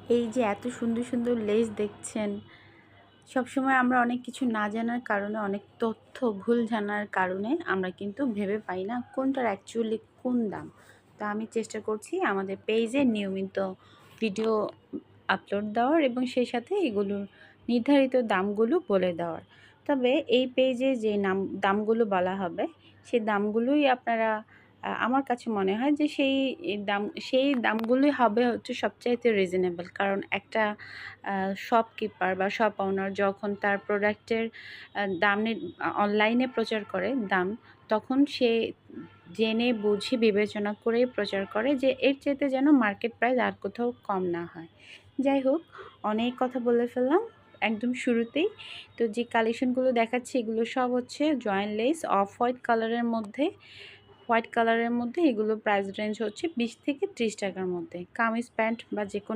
এই যে এত সুন্দর সুন্দর লেস দেখছেন, সবসময় আমরা অনেক কিছু না জানার কারণে, অনেক তথ্য ভুল জানার কারণে আমরা কিন্তু ভেবে পাই না কোনটার অ্যাকচুয়ালি কোন দাম। তো আমি চেষ্টা করছি আমাদের পেজে নিয়মিত ভিডিও আপলোড দেওয়ার এবং সেই সাথে এগুলোর নির্ধারিত দামগুলো বলে দেওয়ার। তবে এই পেজে যে দামগুলো বলা হবে, সেই দামগুলোই আপনারা আমার কাছে মনে হয় যে সেই দামগুলোই হবে হচ্ছে সবচাইতে রিজনেবল। কারণ একটা শপকিপার বা শপ ওনার যখন তার প্রোডাক্টের দাম অনলাইনে প্রচার করে দাম, তখন সে জেনে বুঝে বিবেচনা করেই প্রচার করে যে এর চাইতে যেন মার্কেট প্রাইস আর কোথাও কম না হয়। যাই হোক, অনেক কথা বলে ফেললাম একদম শুরুতেই। তো যে কালেকশনগুলো দেখাচ্ছি এগুলো সব হচ্ছে জয়েন্ট লেস অফ হোয়াইট কালারের মধ্যে। এগুলো প্রাইস রেঞ্জ হচ্ছে 20 থেকে 30 টাকার মধ্যে। কামিজ প্যান্ট বা যে কোনো